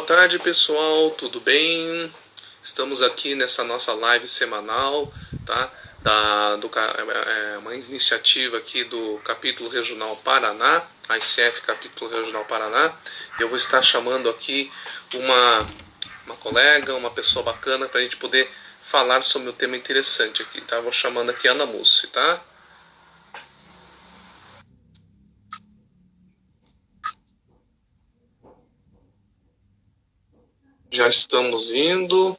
tarde, pessoal, tudo bem? Estamos aqui nessa nossa live semanal, tá? Uma iniciativa aqui do Capítulo Regional Paraná, ICF Capítulo Regional Paraná. Eu vou estar chamando aqui uma colega, uma pessoa bacana para a gente poder falar sobre um tema interessante aqui, tá? Vou chamando aqui a Ana Mussi, tá? Já estamos indo.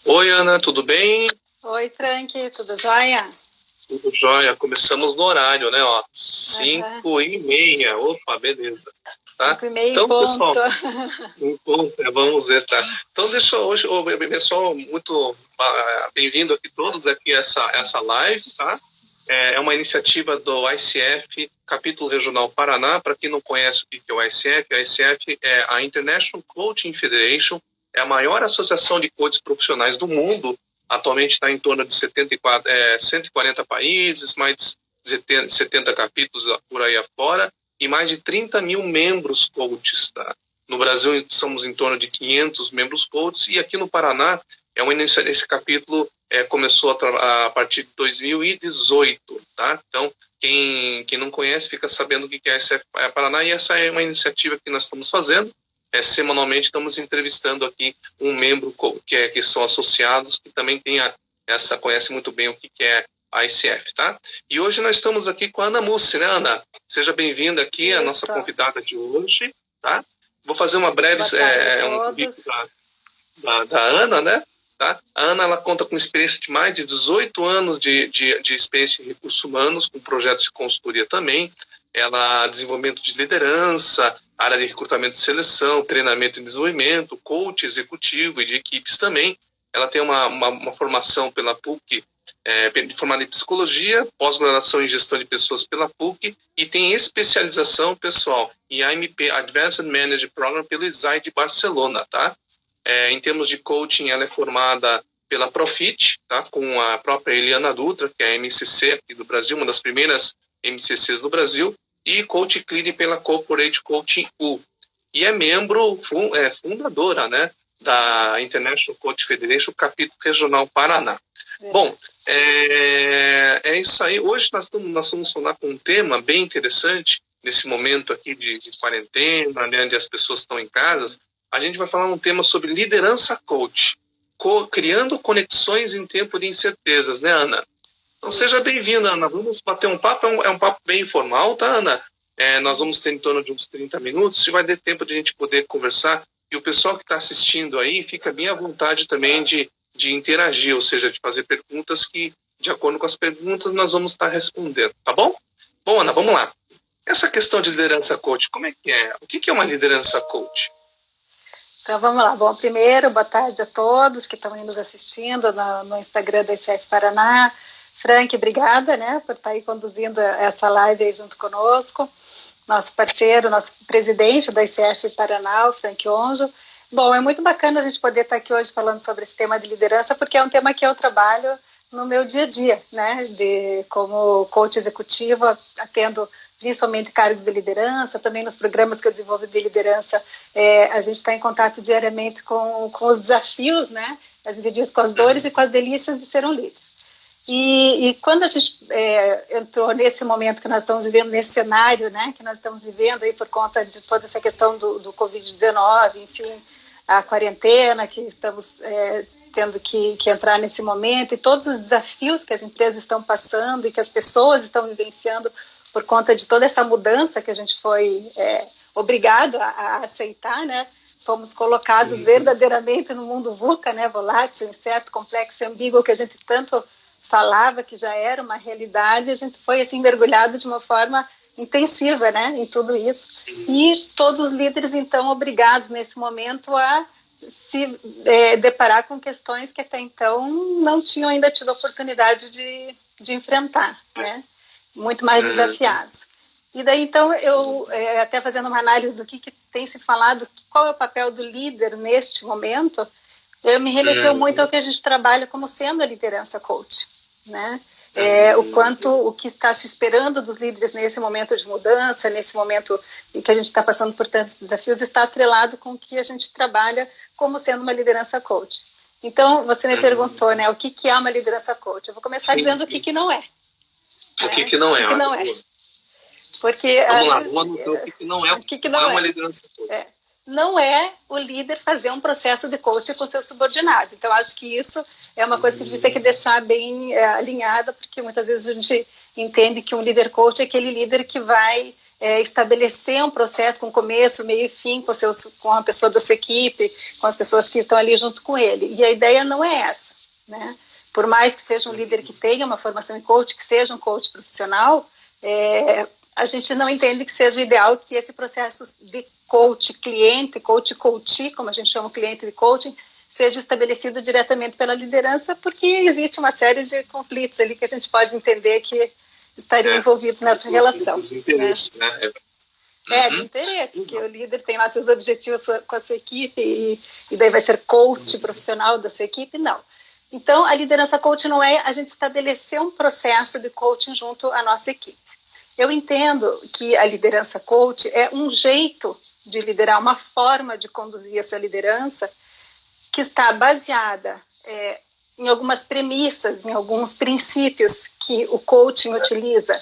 Oi, Ana, tudo bem? Oi, Frank, tudo jóia? Tudo jóia. Começamos no horário, né? 5h30. Opa, beleza. Tá? 5h30 então, ponto. Pessoal, vamos ver, tá? Então, deixa hoje, pessoal, muito bem-vindo aqui todos aqui a essa live, tá? É uma iniciativa do ICF, Capítulo Regional Paraná. Para quem não conhece o que é o ICF é a International Coaching Federation, é a maior associação de coaches profissionais do mundo. Atualmente está em torno de 140 países, mais de 70 capítulos por aí afora, e mais de 30 mil membros coaches. Tá? No Brasil, somos em torno de 500 membros coaches, e aqui no Paraná, esse capítulo começou a partir de 2018. Tá? Então, quem não conhece, fica sabendo o que é a ICF Paraná, e essa é uma iniciativa que nós estamos fazendo. Semanalmente estamos entrevistando aqui um membro que são associados, que também conhece muito bem o que é a ICF, tá? E hoje nós estamos aqui com a Ana Mussi, né, Ana? Seja bem-vinda aqui, a nossa convidada de hoje, tá? Vou fazer uma breve currículo da Ana, né? Tá? A Ana, ela conta com experiência de mais de 18 anos de experiência em recursos humanos, com projetos de consultoria também. Ela desenvolvimento de liderança, área de recrutamento e seleção, treinamento e desenvolvimento, coach executivo e de equipes também. Ela tem uma formação pela PUC, formada em psicologia, pós-graduação em gestão de pessoas pela PUC, e tem especialização, pessoal, em AMP, Advanced Manager Program, pelo ISAI de Barcelona, tá? Em termos de coaching, ela é formada pela Profit, tá? Com a própria Eliana Dutra, que é a MCC aqui do Brasil, uma das primeiras MCCs do Brasil, e Coach Clean pela Corporate Coaching U. E é membro fundadora, né, da International Coach Federation, capítulo regional Paraná. Bom, é isso aí. Hoje nós vamos falar com um tema bem interessante, nesse momento aqui de quarentena, né, onde as pessoas estão em casa. A gente vai falar um tema sobre liderança coach, criando conexões em tempo de incertezas, né, Ana? Então seja bem-vinda, Ana. Vamos bater um papo, é um papo bem informal, tá, Ana? Nós vamos ter em torno de uns 30 minutos, e vai ter tempo de a gente poder conversar. E o pessoal que está assistindo aí, fica bem à vontade também de interagir, ou seja, de fazer perguntas que, de acordo com as perguntas, nós vamos estar respondendo, tá bom? Bom, Ana, vamos lá. Essa questão de liderança coach, como é que é? O que é uma liderança coach? Então vamos lá. Bom, primeiro, boa tarde a todos que estão aí nos assistindo no Instagram da ICF Paraná. Frank, obrigada, né, por estar aí conduzindo essa live aí junto conosco. Nosso parceiro, nosso presidente da ICF Paraná, o Frank Onjo. Bom, é muito bacana a gente poder estar aqui hoje falando sobre esse tema de liderança, porque é um tema que eu trabalho no meu dia a dia, né, como coach executivo, atendo principalmente cargos de liderança, também nos programas que eu desenvolvo de liderança, a gente está em contato diariamente com os desafios, né, a gente diz com as dores e com as delícias de ser um líder. E quando a gente entrou nesse momento que nós estamos vivendo, nesse cenário, né, que nós estamos vivendo aí por conta de toda essa questão do Covid-19, enfim, a quarentena que estamos tendo que entrar nesse momento, e todos os desafios que as empresas estão passando e que as pessoas estão vivenciando por conta de toda essa mudança que a gente foi obrigado a aceitar, né? Fomos colocados verdadeiramente no mundo VUCA, né? Volátil, incerto, complexo e ambíguo, que a gente tanto falava que já era uma realidade. A gente foi assim mergulhado de uma forma intensiva, né, em tudo isso. E todos os líderes, então, obrigados nesse momento a se deparar com questões que até então não tinham ainda tido a oportunidade de enfrentar, né, muito mais desafiados. E daí, então, eu até fazendo uma análise do que tem se falado, qual é o papel do líder neste momento, eu me remeteu muito ao que a gente trabalha como sendo a liderança coach, né? o quanto o que está se esperando dos líderes nesse momento de mudança, nesse momento em que a gente está passando por tantos desafios, está atrelado com o que a gente trabalha como sendo uma liderança coach. Então, você me perguntou, né, o que é uma liderança coach? Eu vou começar dizendo o que não é. O que não é? O que não é. Porque, vamos lá, vamos anotar o que não é, não é uma liderança coach. Não é o líder fazer um processo de coaching com seu subordinado. Então, acho que isso é uma coisa que a gente tem que deixar bem alinhada, porque muitas vezes a gente entende que um líder coach é aquele líder que vai estabelecer um processo com começo, meio e fim com a pessoa da sua equipe, com as pessoas que estão ali junto com ele. E a ideia não é essa, né? Por mais que seja um líder que tenha uma formação em coach, que seja um coach profissional, a gente não entende que seja ideal que esse processo de coach-cliente, coach-coachee, como a gente chama o cliente de coaching, seja estabelecido diretamente pela liderança, porque existe uma série de conflitos ali que a gente pode entender que estariam envolvidos nessa relação. De interesse, né? De interesse, porque o líder tem lá seus objetivos com a sua equipe e daí vai ser coach profissional da sua equipe, não. Então, a liderança coach não é a gente estabelecer um processo de coaching junto à nossa equipe. Eu entendo que a liderança coach é um jeito de liderar, uma forma de conduzir a sua liderança que está baseada em algumas premissas, em alguns princípios que o coaching utiliza.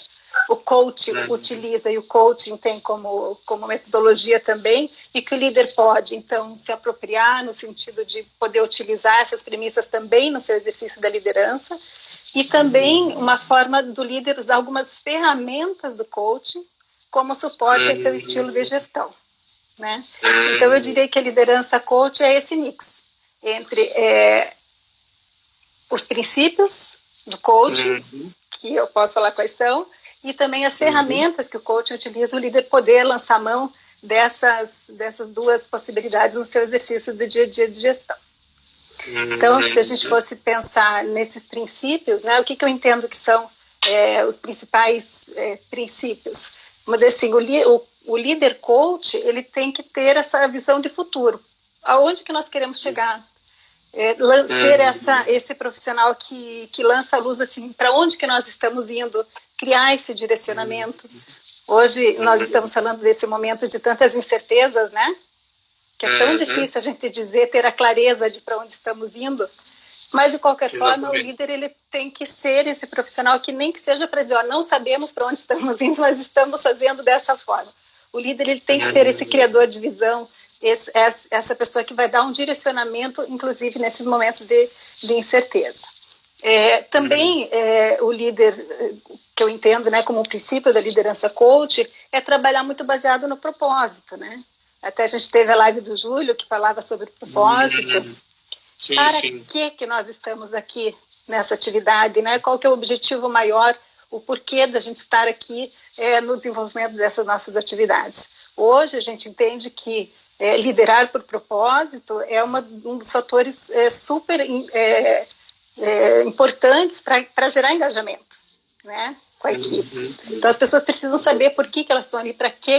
O coach utiliza e o coaching tem como metodologia também, e que o líder pode, então, se apropriar no sentido de poder utilizar essas premissas também no seu exercício da liderança, e também uma forma do líder usar algumas ferramentas do coaching como suporte a seu estilo de gestão, né? Então, eu diria que a liderança coach é esse mix entre os princípios do coaching, que eu posso falar quais são, e também as ferramentas que o coaching utiliza, o líder poder lançar mão dessas duas possibilidades no seu exercício do dia a dia de gestão. Então, se a gente fosse pensar nesses princípios, né, o que eu entendo que são os principais princípios? Vamos dizer assim, o líder coach, ele tem que ter essa visão de futuro. Aonde que nós queremos chegar? Ser esse profissional que lança a luz assim, para onde que nós estamos indo, criar esse direcionamento. Hoje nós estamos falando desse momento de tantas incertezas, né? Que é tão difícil a gente dizer, ter a clareza de para onde estamos indo, mas de qualquer forma o líder ele tem que ser esse profissional que nem que seja para dizer, não sabemos para onde estamos indo, mas estamos fazendo dessa forma. O líder ele tem que ser esse criador de visão, essa pessoa que vai dar um direcionamento, inclusive nesses momentos de incerteza. Também o líder, que eu entendo, né, como o princípio da liderança coach, é trabalhar muito baseado no propósito, né? Até a gente teve a live do Júlio, que falava sobre o propósito. Que nós estamos aqui nessa atividade, né? Qual que é o objetivo maior, o porquê da gente estar aqui no desenvolvimento dessas nossas atividades. Hoje a gente entende que liderar por propósito é um dos fatores super importantes para gerar engajamento, né, com a equipe. Então as pessoas precisam saber por que elas estão ali, para que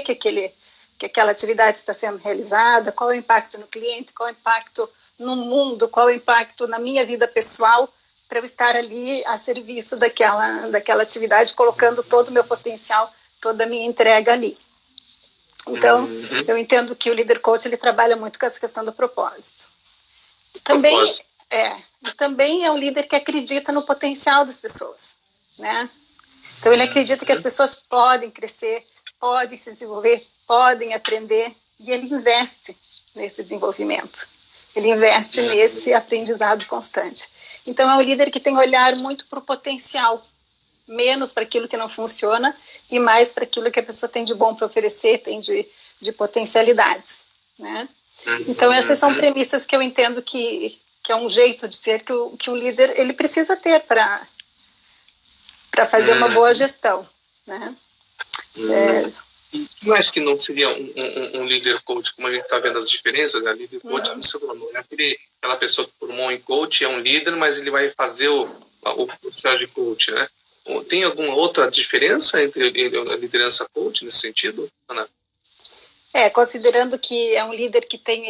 aquela atividade está sendo realizada, qual é o impacto no cliente, qual é o impacto no mundo, qual é o impacto na minha vida pessoal, para eu estar ali a serviço daquela atividade, colocando todo o meu potencial, toda a minha entrega ali. Então, eu entendo que o líder coach ele trabalha muito com essa questão do propósito. Também é um líder que acredita no potencial das pessoas, né? Então, ele acredita que as pessoas podem crescer, podem se desenvolver, podem aprender, e ele investe nesse desenvolvimento. Ele investe nesse aprendizado constante. Então, é um líder que tem um olhar muito para o potencial, menos para aquilo que não funciona e mais para aquilo que a pessoa tem de bom para oferecer, tem de potencialidades, né? Então, essas são premissas que eu entendo que é um jeito de ser que o líder ele precisa ter para fazer uma boa gestão, né? Mas que não seria um líder coach, como a gente está vendo as diferenças, né? Líder coach, como você falou, é aquela pessoa que formou em coach, é um líder, mas ele vai fazer o processo de coach, né? Tem alguma outra diferença entre a liderança coach nesse sentido, Ana? Considerando que é um líder que tem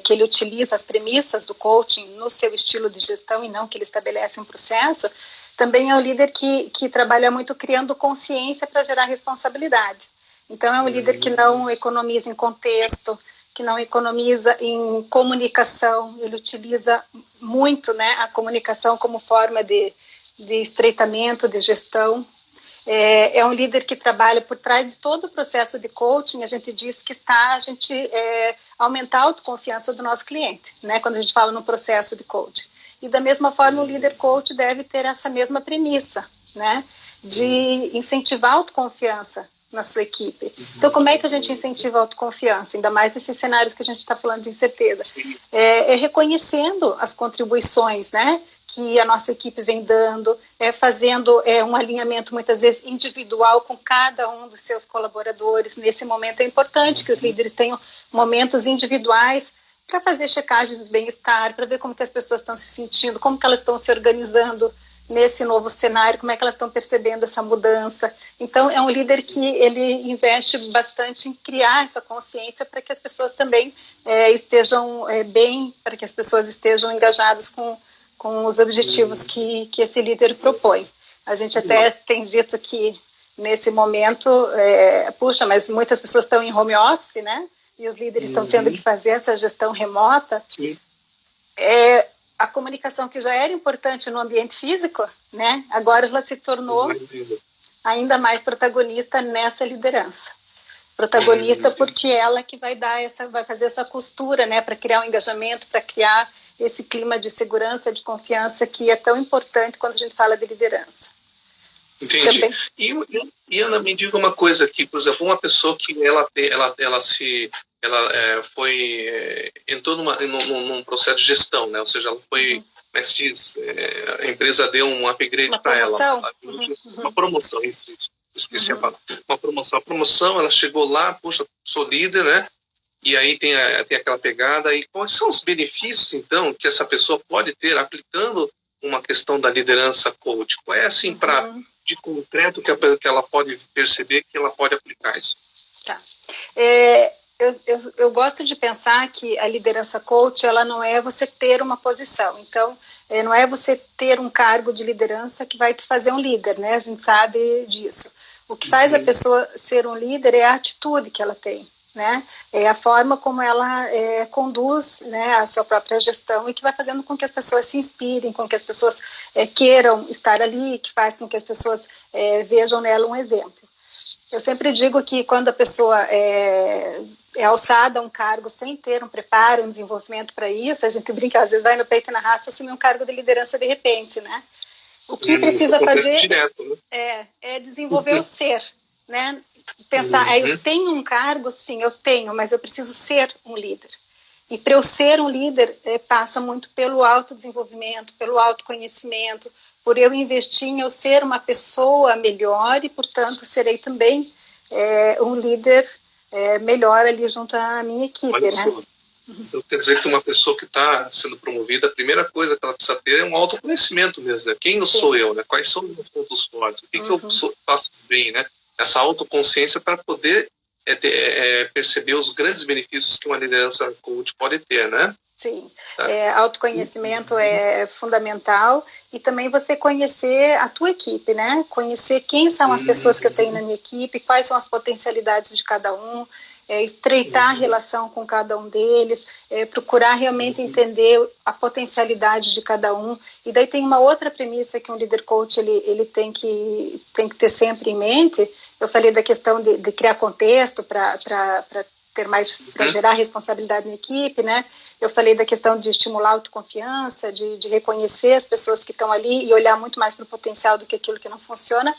que ele utiliza as premissas do coaching no seu estilo de gestão e não que ele estabelece um processo, também é um líder que trabalha muito criando consciência para gerar responsabilidade. Então, é um líder que não economiza em contexto, que não economiza em comunicação, ele utiliza muito, né, a comunicação como forma de estreitamento, de gestão. É um líder que trabalha por trás de todo o processo de coaching. A gente diz que a gente aumentar a autoconfiança do nosso cliente, né, quando a gente fala no processo de coaching. E da mesma forma, o líder coach deve ter essa mesma premissa, né, de incentivar a autoconfiança na sua equipe. Então, como é que a gente incentiva a autoconfiança? Ainda mais nesses cenários que a gente está falando de incerteza. É reconhecendo as contribuições, né, que a nossa equipe vem dando, fazendo um alinhamento muitas vezes individual com cada um dos seus colaboradores. Nesse momento é importante que os líderes tenham momentos individuais para fazer checagens de bem-estar, para ver como que as pessoas estão se sentindo, como que elas estão se organizando nesse novo cenário, como é que elas estão percebendo essa mudança. Então, é um líder que ele investe bastante em criar essa consciência para que as pessoas também estejam bem, para que as pessoas estejam engajadas com os objetivos que esse líder propõe. A gente até tem dito que, nesse momento, puxa, mas muitas pessoas estão em home office, né? E os líderes estão tendo que fazer essa gestão remota. Sim. A comunicação que já era importante no ambiente físico, né? Agora ela se tornou ainda mais protagonista nessa liderança. Protagonista porque ela que vai fazer essa costura, né? Para criar um engajamento, para criar esse clima de segurança, de confiança que é tão importante quando a gente fala de liderança. Entendi. E Ana, me diga uma coisa aqui, por exemplo, uma pessoa que entrou num processo de gestão, né? Ou seja, ela foi, como é que se diz, a empresa deu um upgrade para ela, uma promoção, isso. Esqueci a palavra. Uma promoção, ela chegou lá, puxa, sou líder, né? E aí tem aquela pegada. E quais são os benefícios, então, que essa pessoa pode ter aplicando uma questão da liderança coach? Qual é, assim, de concreto que ela pode perceber que ela pode aplicar isso? Tá. Eu gosto de pensar que a liderança coach, ela não é você ter uma posição. Então, não é você ter um cargo de liderança que vai te fazer um líder, né? A gente sabe disso. O que faz a pessoa ser um líder é a atitude que ela tem, né? É a forma como ela conduz, né, a sua própria gestão e que vai fazendo com que as pessoas se inspirem, com que as pessoas queiram estar ali, que faz com que as pessoas vejam nela um exemplo. Eu sempre digo que quando a pessoa é alçada a um cargo sem ter um preparo, um desenvolvimento para isso, a gente brinca, às vezes vai no peito e na raça assumir um cargo de liderança de repente, né? O que precisa fazer direto, né? é desenvolver o ser, né? Pensar, eu tenho um cargo, sim, eu tenho, mas eu preciso ser um líder. E para eu ser um líder, passa muito pelo autodesenvolvimento, pelo autoconhecimento, por eu investir em eu ser uma pessoa melhor e, portanto, serei também um líder melhor ali junto à minha equipe, né? Então, quer dizer que uma pessoa que está sendo promovida, a primeira coisa que ela precisa ter é um autoconhecimento mesmo, né? Quem eu sou eu, né? Quais são os meus pontos fortes? O que eu faço bem, né? Essa autoconsciência para poder perceber os grandes benefícios que uma liderança coach pode ter, né? Sim, autoconhecimento é fundamental e também você conhecer a tua equipe, né? Conhecer quem são as pessoas que eu tenho na minha equipe, quais são as potencialidades de cada um, estreitar a relação com cada um deles, procurar realmente entender a potencialidade de cada um. E daí tem uma outra premissa que um líder coach ele tem que ter sempre em mente. Eu falei da questão de criar contexto para ter mais, para gerar responsabilidade na equipe, né? Eu falei da questão de estimular a autoconfiança, de reconhecer as pessoas que estão ali e olhar muito mais para o potencial do que aquilo que não funciona,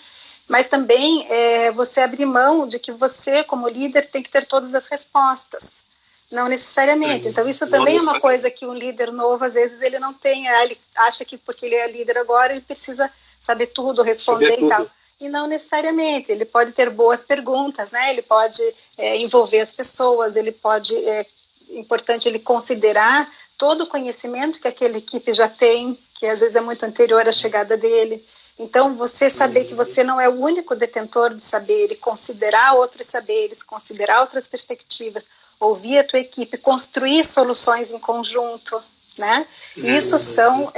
mas também você abrir mão de que você, como líder, tem que ter todas as respostas. Não necessariamente. Então, isso também é uma coisa que um líder novo, às vezes, ele não tem. Ele acha que porque ele é líder agora, ele precisa saber tudo, responder e tal. E não necessariamente. Ele pode ter boas perguntas, né? Ele pode envolver as pessoas, ele pode... É importante ele considerar todo o conhecimento que aquela equipe já tem, que às vezes é muito anterior à chegada dele. Então, você saber que você não é o único detentor de saber e considerar outros saberes, considerar outras perspectivas, ouvir a tua equipe, construir soluções em conjunto, né? Isso são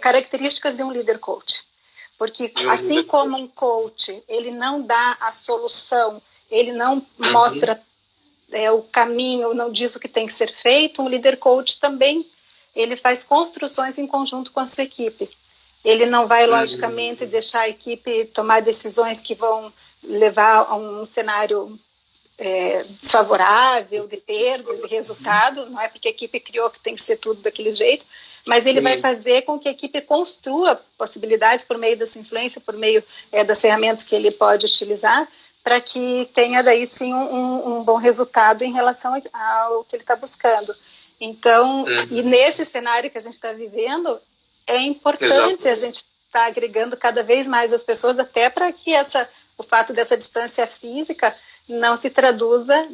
características de um líder coach. Porque assim como um coach, ele não dá a solução, ele não mostra o caminho, não diz o que tem que ser feito, um líder coach também, ele faz construções em conjunto com a sua equipe. Ele não vai, logicamente, deixar a equipe tomar decisões que vão levar a um cenário desfavorável, de perdas, de resultado, não é porque a equipe criou que tem que ser tudo daquele jeito, mas ele vai fazer com que a equipe construa possibilidades por meio da sua influência, por meio das ferramentas que ele pode utilizar, para que tenha daí sim um bom resultado em relação ao que ele está buscando. Então, e nesse cenário que a gente está vivendo, é importante a gente estar agregando cada vez mais as pessoas, até para que o fato dessa distância física não se traduza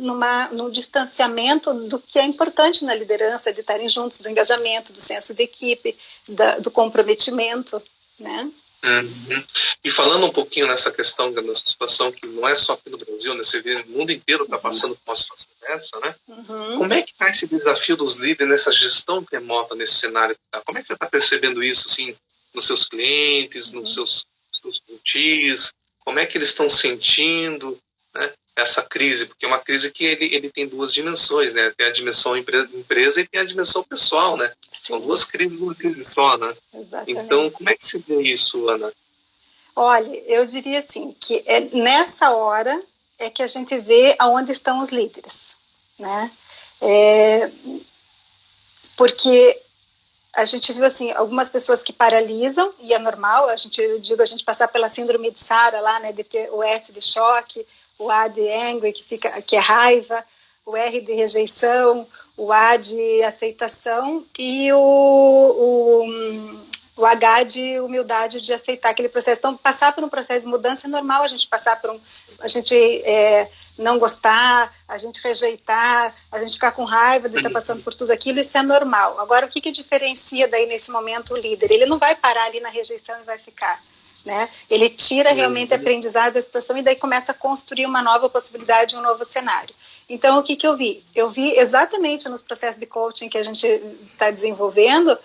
num distanciamento do que é importante na liderança, de estarem juntos, do engajamento, do senso de equipe, do comprometimento, né? E falando um pouquinho nessa questão da situação que não é só aqui no Brasil, né? Você vê o mundo inteiro está passando por uma situação dessa, né? Como é que está esse desafio dos líderes nessa gestão remota, nesse cenário? Como é que você está percebendo isso, assim, nos seus clientes, nos seus coaches? Como é que eles estão sentindo, né, essa crise? Porque é uma crise que ele tem duas dimensões, né? Tem a dimensão empresa e tem a dimensão pessoal, né? Sim. São duas crises numa crise só, né? Exatamente. Então, como é que se vê isso, Ana? Olha, eu diria assim, que nessa hora é que a gente vê aonde estão os líderes, né? Porque a gente viu assim algumas pessoas que paralisam, e é normal, a gente passar pela síndrome de Sara lá, né, de ter o S de choque, o A de angry, que é raiva, o R de rejeição, o A de aceitação e o H de humildade, de aceitar aquele processo. Então, passar por um processo de mudança é normal, a gente passar por a gente não gostar, a gente rejeitar, a gente ficar com raiva de estar passando por tudo aquilo, isso é normal. Agora, o que diferencia daí nesse momento o líder? Ele não vai parar ali na rejeição e vai ficar, né? Ele tira realmente aprendizado da situação e daí começa a construir uma nova possibilidade, um novo cenário. Então, o que eu vi? Eu vi exatamente nos processos de coaching que a gente está desenvolvendo,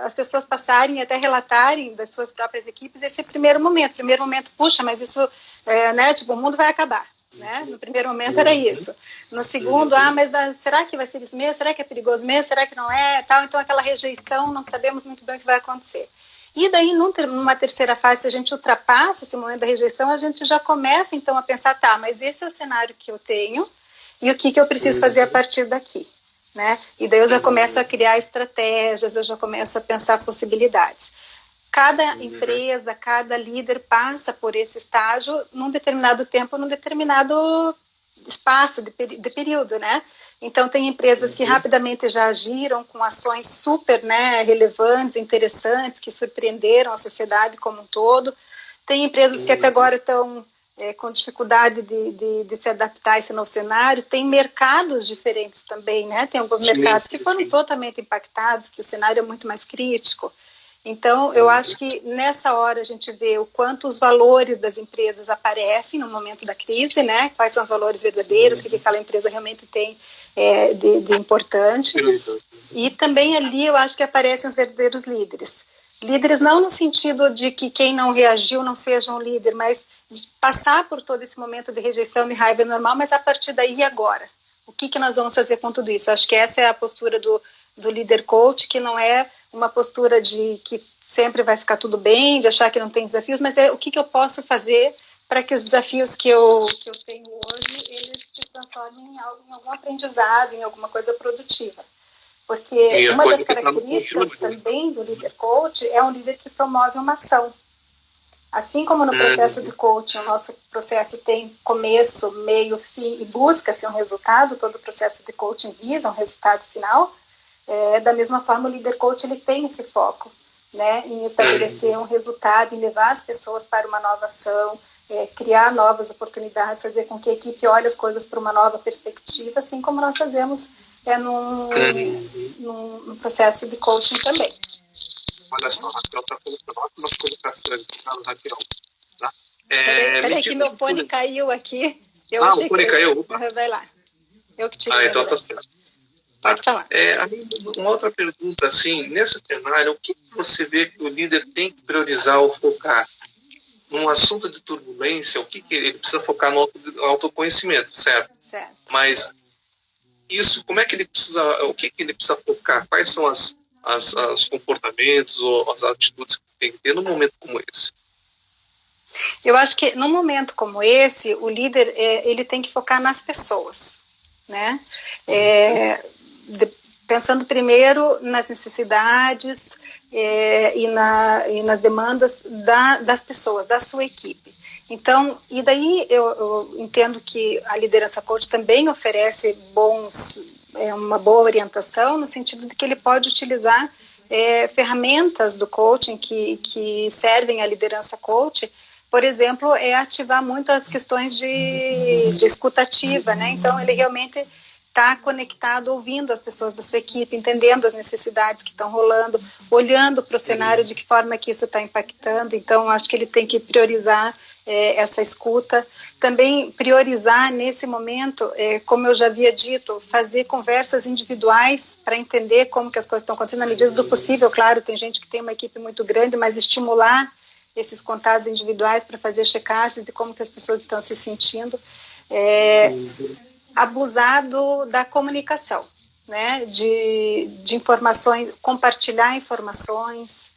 as pessoas passarem até relatarem das suas próprias equipes esse primeiro momento, puxa, mas isso, né, tipo, o mundo vai acabar, né? No primeiro momento era isso. No segundo, mas será que vai ser isso mesmo? Será que é perigoso mesmo? Será que não é? Tal. Então, aquela rejeição, não sabemos muito bem o que vai acontecer. E daí, numa terceira fase, se a gente ultrapassa esse momento da rejeição, a gente já começa, então, a pensar, mas esse é o cenário que eu tenho e o que eu preciso fazer a partir daqui, né? E daí eu já começo a criar estratégias, eu já começo a pensar possibilidades. Cada empresa, cada líder passa por esse estágio num determinado tempo, num determinado espaço de período, né? Então, tem empresas que rapidamente já agiram com ações super, né, relevantes, interessantes, que surpreenderam a sociedade como um todo. Tem empresas que até agora estão com dificuldade de se adaptar a esse novo cenário. Tem mercados diferentes também, né? Tem alguns mercados que foram totalmente impactados, que o cenário é muito mais crítico. Então, eu acho que nessa hora a gente vê o quanto os valores das empresas aparecem no momento da crise, né? Quais são os valores verdadeiros, o que aquela empresa realmente tem de importante. E também ali eu acho que aparecem os verdadeiros líderes. Líderes não no sentido de que quem não reagiu não seja um líder, mas de passar por todo esse momento de rejeição e raiva é normal, mas a partir daí e agora? O que nós vamos fazer com tudo isso? Eu acho que essa é a postura do líder coach, que não é uma postura de que sempre vai ficar tudo bem, de achar que não tem desafios, mas é o que eu posso fazer para que os desafios que eu tenho hoje, eles se transformem em algum aprendizado, em alguma coisa produtiva. Porque uma das características também do líder coach é um líder que promove uma ação. Assim como no processo de coaching, o nosso processo tem começo, meio, fim e busca-se um resultado, todo o processo de coaching visa um resultado final, da mesma forma o líder coach ele tem esse foco, né, em estabelecer um resultado, em levar as pessoas para uma nova ação, criar novas oportunidades, fazer com que a equipe olhe as coisas por uma nova perspectiva, assim como nós fazemos num processo de coaching também. Olha só, Raquel está colocando ótimas colocações. Raquel. Tá? Peraí que meu fone caiu aqui. O fone caiu? Opa. Vai lá. Eu que tirei. Então tá certo. Pode falar. Uma outra pergunta, assim, nesse cenário, o que você vê que o líder tem que priorizar ou focar? Num assunto de turbulência, o que ele precisa focar no autoconhecimento, certo? Certo. Mas isso, como é que ele precisa, o que ele precisa focar? Quais são os comportamentos ou as atitudes que tem que ter num momento como esse? Eu acho que num momento como esse, o líder ele tem que focar nas pessoas, né? Pensando primeiro nas necessidades e nas demandas das pessoas, da sua equipe. Então, e daí eu entendo que a liderança coach também oferece uma boa orientação, no sentido de que ele pode utilizar ferramentas do coaching que servem à liderança coach. Por exemplo, ativar muito as questões de escuta ativa, né? Então, ele realmente está conectado, ouvindo as pessoas da sua equipe, entendendo as necessidades que estão rolando, olhando para o cenário, de que forma que isso está impactando. Então, acho que ele tem que priorizar essa escuta. Também priorizar, nesse momento, como eu já havia dito, fazer conversas individuais para entender como que as coisas estão acontecendo, na medida do possível. Claro, tem gente que tem uma equipe muito grande, mas estimular esses contatos individuais para fazer checagens de como que as pessoas estão se sentindo. Abusar da comunicação, né? De informações, compartilhar informações,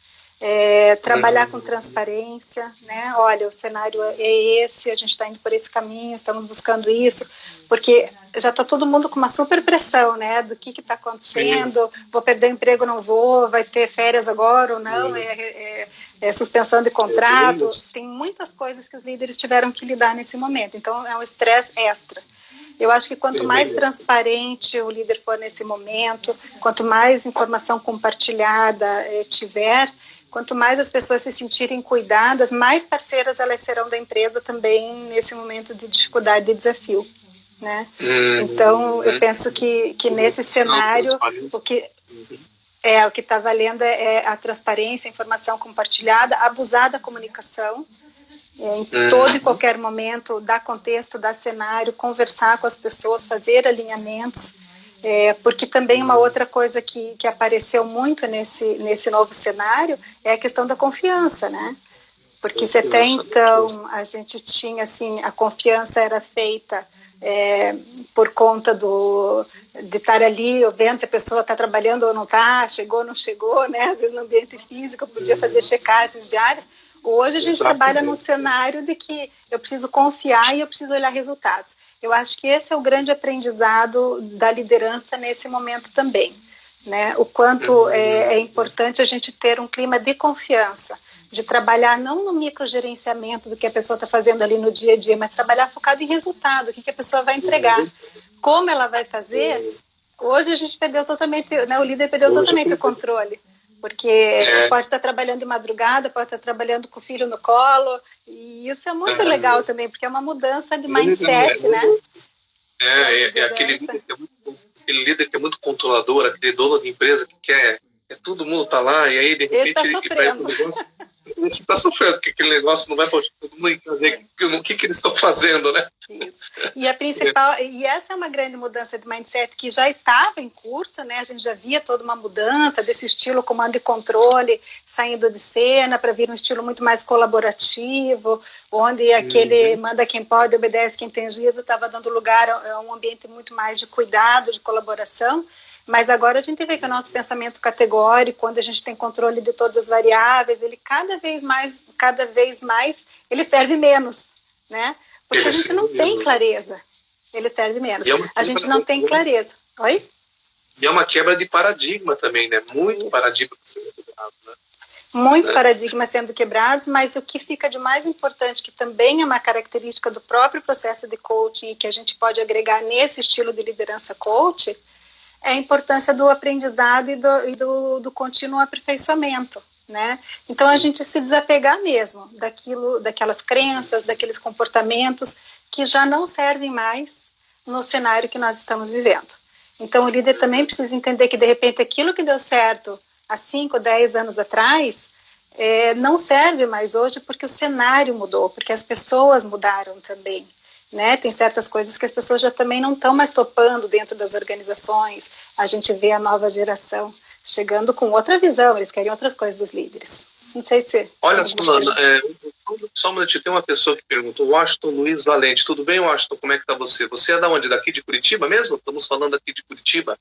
trabalhar com transparência, né? Olha, o cenário é esse, a gente está indo por esse caminho, estamos buscando isso, porque já está todo mundo com uma super pressão, né? Do que está acontecendo, vou perder o emprego, não vou, vai ter férias agora ou não, suspensão de contrato, tem muitas coisas que os líderes tiveram que lidar nesse momento, então é um estresse extra. Eu acho que quanto mais transparente o líder for nesse momento, quanto mais informação compartilhada tiver, quanto mais as pessoas se sentirem cuidadas, mais parceiras elas serão da empresa também nesse momento de dificuldade e desafio, né? Então, eu penso que nesse cenário, o que está valendo é a transparência, a informação compartilhada, abusar da comunicação, em todo e qualquer momento, dar contexto, dar cenário, conversar com as pessoas, fazer alinhamentos, porque também uma outra coisa que apareceu muito nesse novo cenário é a questão da confiança, né? Porque se até então a gente tinha, assim, a confiança era feita por conta de estar ali, vendo se a pessoa está trabalhando ou não está, chegou ou não chegou, né? Às vezes no ambiente físico eu podia fazer checagens diárias. Hoje a gente trabalha num cenário de que eu preciso confiar e eu preciso olhar resultados. Eu acho que esse é o grande aprendizado da liderança nesse momento também, né? O quanto é importante a gente ter um clima de confiança, de trabalhar não no microgerenciamento do que a pessoa está fazendo ali no dia a dia, mas trabalhar focado em resultado, o que a pessoa vai entregar, como ela vai fazer. Hoje a gente perdeu totalmente, né? O líder perdeu totalmente o controle. Porque pode estar trabalhando de madrugada, pode estar trabalhando com o filho no colo, e isso é muito legal também, porque é uma mudança de mindset, né? Aquele líder que é muito controlador, aquele dono de empresa que quer todo mundo tá lá, e aí de repente ele sofrendo. Você está sofrendo, porque aquele negócio não vai para todo mundo entender o que eles estão fazendo, né? Isso. E a principal, e essa é uma grande mudança de mindset que já estava em curso, né? A gente já via toda uma mudança desse estilo comando e controle saindo de cena para vir um estilo muito mais colaborativo, onde aquele manda quem pode, obedece quem tem juízo, estava dando lugar a um ambiente muito mais de cuidado, de colaboração. Mas agora a gente vê que o nosso pensamento categórico, quando a gente tem controle de todas as variáveis, ele cada vez mais, ele serve menos, né? Porque a gente não tem clareza. Ele serve menos. A gente não tem clareza. Oi? E é uma quebra de paradigma também, né? Muito paradigma sendo quebrado, né? Muitos paradigmas sendo quebrados, mas o que fica de mais importante, que também é uma característica do próprio processo de coaching e que a gente pode agregar nesse estilo de liderança coach, é a importância do aprendizado e do contínuo aperfeiçoamento, né? Então a gente se desapegar mesmo daquelas crenças, daqueles comportamentos que já não servem mais no cenário que nós estamos vivendo. Então o líder também precisa entender que de repente aquilo que deu certo há 5, 10 anos atrás não serve mais hoje porque o cenário mudou, porque as pessoas mudaram também. né? Tem certas coisas que as pessoas já também não estão mais topando dentro das organizações. A gente vê a nova geração chegando com outra visão, eles querem outras coisas dos líderes. Não sei se... Olha só, só um minutinho, tem uma pessoa que perguntou, Washington Luiz Valente, tudo bem, Washington, como é que tá você? Você é da onde? Daqui de Curitiba mesmo? Estamos falando aqui de Curitiba.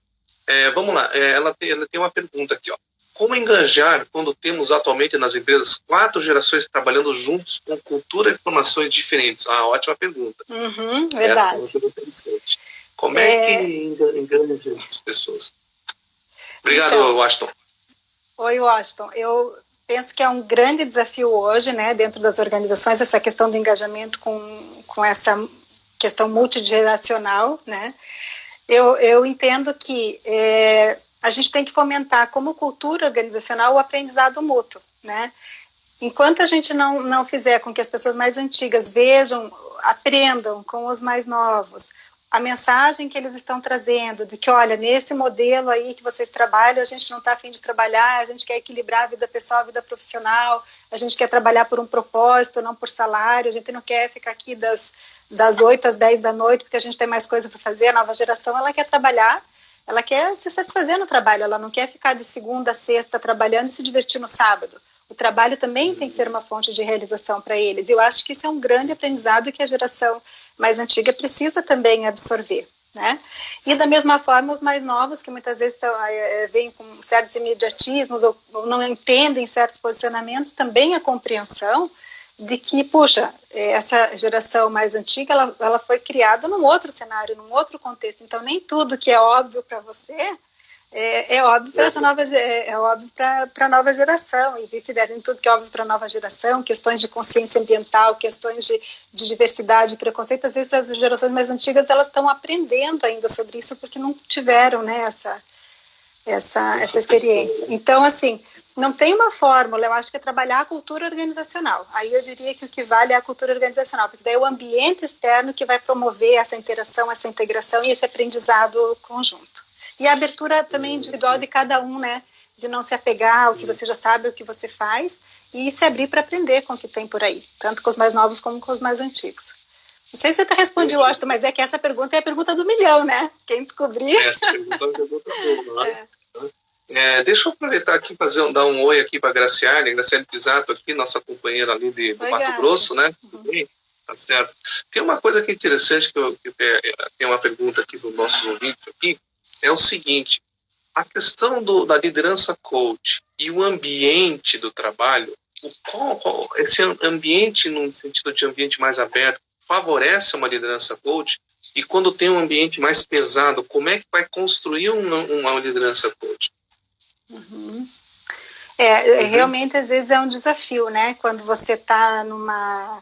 Vamos lá, ela tem uma pergunta aqui, ó. Como engajar quando temos atualmente nas empresas 4 gerações trabalhando juntos com cultura e formações diferentes? Ótima pergunta. Verdade. Essa é uma pergunta interessante. Como é que enganja essas pessoas? Obrigado, então, Washington. Oi, Washington. Eu penso que é um grande desafio hoje, né, dentro das organizações, essa questão do engajamento com essa questão multigeracional, né? Eu entendo que a gente tem que fomentar como cultura organizacional o aprendizado mútuo, né? Enquanto a gente não fizer com que as pessoas mais antigas vejam, aprendam com os mais novos, a mensagem que eles estão trazendo de que, olha, nesse modelo aí que vocês trabalham, a gente não está a fim de trabalhar, a gente quer equilibrar a vida pessoal, a vida profissional, a gente quer trabalhar por um propósito, não por salário, a gente não quer ficar aqui das 8 às 10 da noite porque a gente tem mais coisa para fazer. A nova geração, ela quer trabalhar, ela quer se satisfazer no trabalho, ela não quer ficar de segunda a sexta trabalhando e se divertir no sábado. O trabalho também tem que ser uma fonte de realização para eles. E eu acho que isso é um grande aprendizado que a geração mais antiga precisa também absorver, né? E da mesma forma, os mais novos, que muitas vezes vêm com certos imediatismos ou não entendem certos posicionamentos, também a compreensão de que, puxa, essa geração mais antiga, ela foi criada num outro cenário, num outro contexto. Então, nem tudo que é óbvio para você é óbvio para essa nova, óbvio para a nova geração, e vice-versa. Em tudo que é óbvio para a nova geração, questões de consciência ambiental, questões de diversidade e preconceito, às vezes as gerações mais antigas elas estão aprendendo ainda sobre isso porque não tiveram, né, essa experiência. Então, assim, não tem uma fórmula, eu acho que é trabalhar a cultura organizacional. Aí eu diria que o que vale é a cultura organizacional, porque daí é o ambiente externo que vai promover essa interação, essa integração e esse aprendizado conjunto. E a abertura também individual de cada um, né? De não se apegar ao que você já sabe, o que você faz, e se abrir para aprender com o que tem por aí, tanto com os mais novos como com os mais antigos. Não sei se você respondeu, Washington, mas é que essa pergunta é a pergunta do milhão, né? Quem descobrir... Essa pergunta é a pergunta boa, né? Deixa eu aproveitar aqui e dar um oi aqui para a Graciane Pisato aqui, nossa companheira ali do Mato Grosso, né? Tá certo. Tem uma coisa que é interessante, que tem uma pergunta aqui dos nossos ouvintes aqui, é o seguinte: a questão da liderança coach e o ambiente do trabalho, esse ambiente, no sentido de ambiente mais aberto, favorece uma liderança coach? E quando tem um ambiente mais pesado, como é que vai construir uma liderança coach? Realmente, às vezes, é um desafio, né? Quando você está numa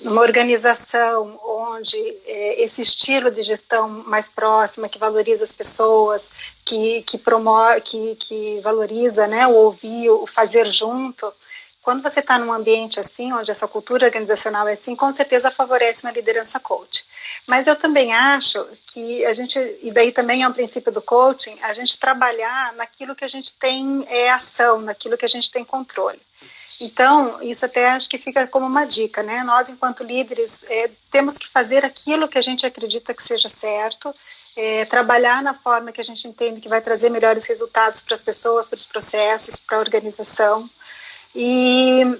organização onde esse estilo de gestão mais próxima, que valoriza as pessoas, que promove, que valoriza, né, o ouvir, o fazer junto. Quando você está num ambiente assim, onde essa cultura organizacional é assim, com certeza favorece uma liderança coach. Mas eu também acho que a gente, e daí também é um princípio do coaching, a gente trabalhar naquilo que a gente tem ação, naquilo que a gente tem controle. Então, isso até acho que fica como uma dica, né? Nós, enquanto líderes, temos que fazer aquilo que a gente acredita que seja certo, trabalhar na forma que a gente entende que vai trazer melhores resultados para as pessoas, para os processos, para a organização. E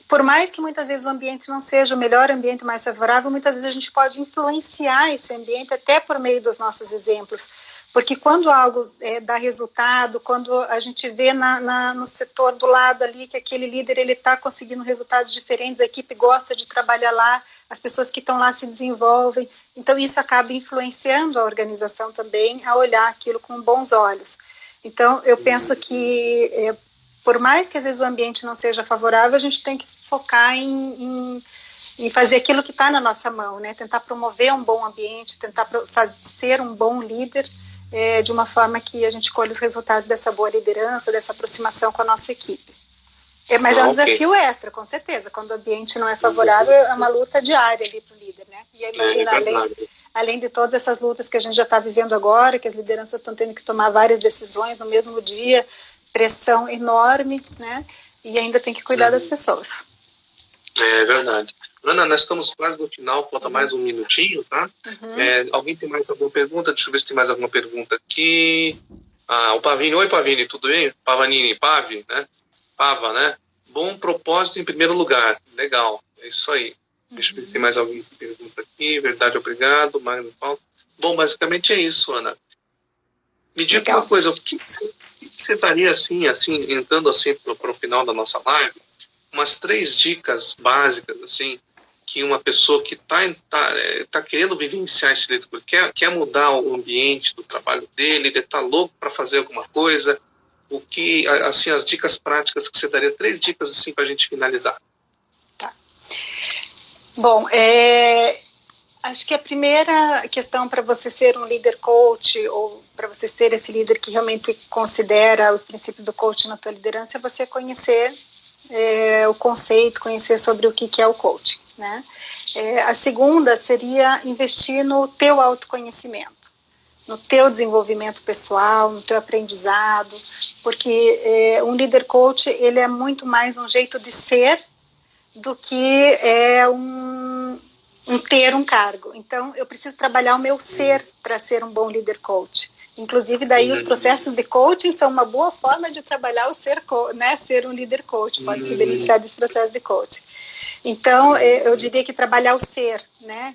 por mais que muitas vezes o ambiente não seja o melhor ambiente, mais favorável, muitas vezes a gente pode influenciar esse ambiente até por meio dos nossos exemplos. Porque quando algo dá resultado, quando a gente vê no setor do lado ali que aquele líder está conseguindo resultados diferentes, a equipe gosta de trabalhar lá, as pessoas que estão lá se desenvolvem, então isso acaba influenciando a organização também a olhar aquilo com bons olhos. Então eu penso que por mais que às vezes o ambiente não seja favorável, a gente tem que focar em fazer aquilo que está na nossa mão, né? Tentar promover um bom ambiente, tentar ser um bom líder, de uma forma que a gente colhe os resultados dessa boa liderança, dessa aproximação com a nossa equipe. Mas é um desafio extra, com certeza. Quando o ambiente não é favorável, é uma luta diária ali para o líder, né? E imagina, além de todas essas lutas que a gente já está vivendo agora, que as lideranças estão tendo que tomar várias decisões no mesmo dia, pressão enorme, né? E ainda tem que cuidar das pessoas. É verdade. Ana, nós estamos quase no final, falta mais um minutinho, tá? Alguém tem mais alguma pergunta? Deixa eu ver se tem mais alguma pergunta aqui. O Pavini. Oi, Pavini, tudo bem? Pavanini, Pavi, né? Pava, né? Bom propósito em primeiro lugar. Legal, é isso aí. Deixa eu ver se tem mais alguém que pergunta aqui. Verdade, obrigado. Bom, basicamente é isso, Ana. Me diga uma coisa, o que você daria assim, entrando assim para o final da nossa live, umas 3 dicas básicas, assim, que uma pessoa que tá querendo vivenciar esse líder, quer mudar o ambiente do trabalho dele, ele está louco para fazer alguma coisa, o que, assim, as dicas práticas que você daria, 3 dicas assim para a gente finalizar. Tá. Bom, acho que a primeira questão para você ser um líder coach, ou para você ser esse líder que realmente considera os princípios do coach na tua liderança, é você conhecer o conceito, conhecer sobre o que é o coaching, né? A segunda seria investir no teu autoconhecimento, no teu desenvolvimento pessoal, no teu aprendizado, porque um líder coach, ele é muito mais um jeito de ser do que ter um cargo. Então, eu preciso trabalhar o meu ser para ser um bom líder coach. Inclusive, daí os processos de coaching são uma boa forma de trabalhar o ser, né? Ser um líder coach, pode se beneficiar desse processo de coaching. Então, eu diria que trabalhar o ser, né?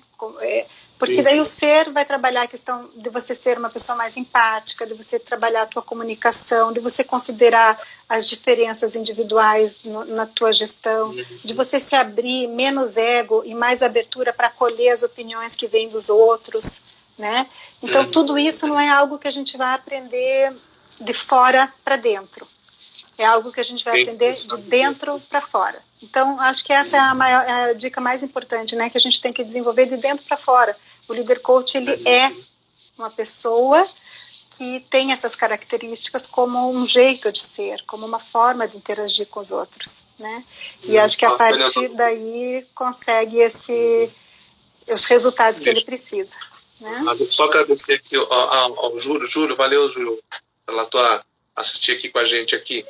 Porque daí o ser vai trabalhar a questão de você ser uma pessoa mais empática, de você trabalhar a tua comunicação, de você considerar as diferenças individuais na tua gestão, de você se abrir, menos ego e mais abertura para acolher as opiniões que vêm dos outros, né? Então, tudo isso não é algo que a gente vai aprender de fora para dentro. É algo que a gente vai aprender de dentro para fora. Então, acho que essa é a dica mais importante, né? Que a gente tem que desenvolver de dentro para fora. O líder coach, ele é uma pessoa que tem essas características como um jeito de ser, como uma forma de interagir com os outros, né? E acho que a partir daí consegue os resultados que ele precisa, né? Só agradecer aqui ao Júlio. Júlio, valeu, Júlio, pela assistir aqui com a gente aqui.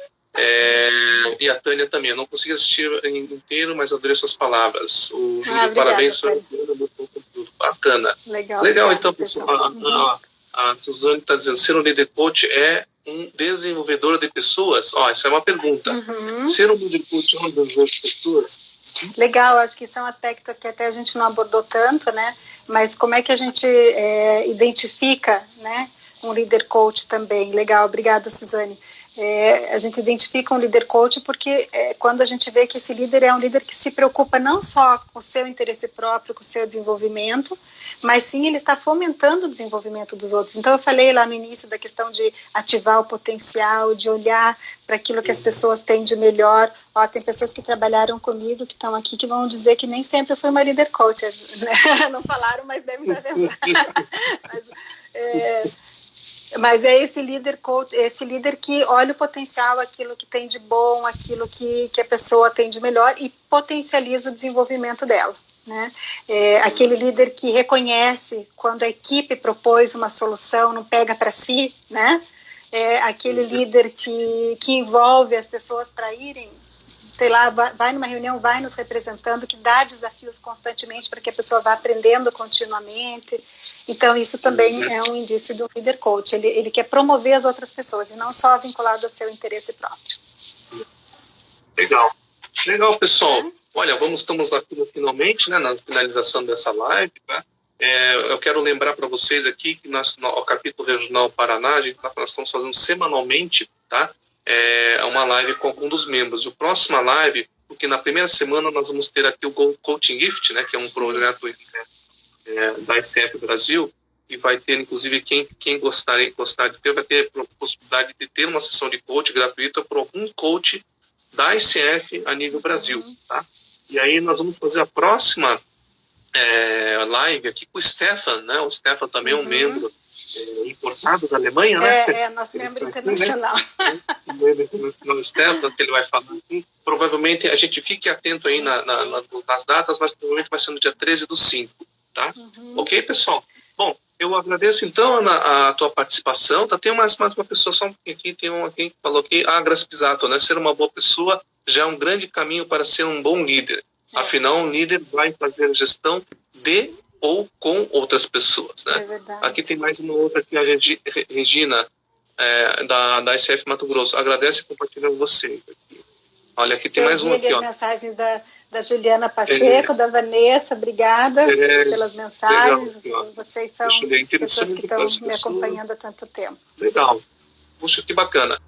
E a Tânia também. Eu não consegui assistir inteiro, mas adorei suas palavras. O Júlio, obrigada, parabéns pelo conteúdo. Bacana. Legal, então, pessoal. A Suzane está dizendo, ser um líder coach é um desenvolvedor de pessoas? Essa é uma pergunta. Ser um líder coach é um desenvolvedor de pessoas? Legal, acho que isso é um aspecto que até a gente não abordou tanto, né? Mas como é que a gente identifica, né, um líder coach também? Legal, obrigada, Suzane. A gente identifica um líder coach porque quando a gente vê que esse líder é um líder que se preocupa não só com o seu interesse próprio, com o seu desenvolvimento, mas sim ele está fomentando o desenvolvimento dos outros. Então eu falei lá no início da questão de ativar o potencial, de olhar para aquilo que as pessoas têm de melhor. Tem pessoas que trabalharam comigo, que estão aqui, que vão dizer que nem sempre eu fui uma líder coach, né? Não falaram, mas devem estar pensando. Mas é esse líder coach, esse líder que olha o potencial, aquilo que tem de bom, aquilo que a pessoa tem de melhor e potencializa o desenvolvimento dela, né? Aquele líder que reconhece quando a equipe propôs uma solução, não pega para si, né? Aquele líder que envolve as pessoas para irem, sei lá, vai numa reunião, vai nos representando, que dá desafios constantemente para que a pessoa vá aprendendo continuamente. Então, isso também é um indício do líder coach. Ele quer promover as outras pessoas e não só vinculado ao seu interesse próprio. Legal, pessoal. Olha, estamos aqui finalmente, né, na finalização dessa live, tá? Eu quero lembrar para vocês aqui que o capítulo regional Paraná, nós estamos fazendo semanalmente, tá? Uma live com algum dos membros. O próxima live, porque na primeira semana nós vamos ter aqui o Coaching Gift, né, que é um projeto da ICF Brasil, e vai ter, inclusive, quem gostar de ter, vai ter a possibilidade de ter uma sessão de coach gratuita por algum coach da ICF a nível Brasil, tá? E aí nós vamos fazer a próxima live aqui com o Stefan, né? O Stefan também é um membro importado da Alemanha, né? Nosso membro internacional. O membro internacional Stefan, que ele vai falar aqui. Provavelmente, a gente fique atento aí nas datas, mas provavelmente vai ser no dia 13/5, tá? Ok, pessoal? Bom, eu agradeço então, Ana, a tua participação. Tem mais uma pessoa, só um pouquinho aqui, tem alguém que falou aqui, Graça Pisato, né? Ser uma boa pessoa já é um grande caminho para ser um bom líder. Afinal, um líder vai fazer gestão de ou com outras pessoas, né? É verdade. Aqui tem mais uma outra aqui, a Regina, da SF Mato Grosso. Agradece e compartilha com vocês aqui. Olha, aqui tem mais uma aqui, as mensagens da Juliana Pacheco, da Vanessa, obrigada pelas mensagens. Legal, vocês são pessoas que estão me acompanhando há tanto tempo. Legal. Puxa, que bacana.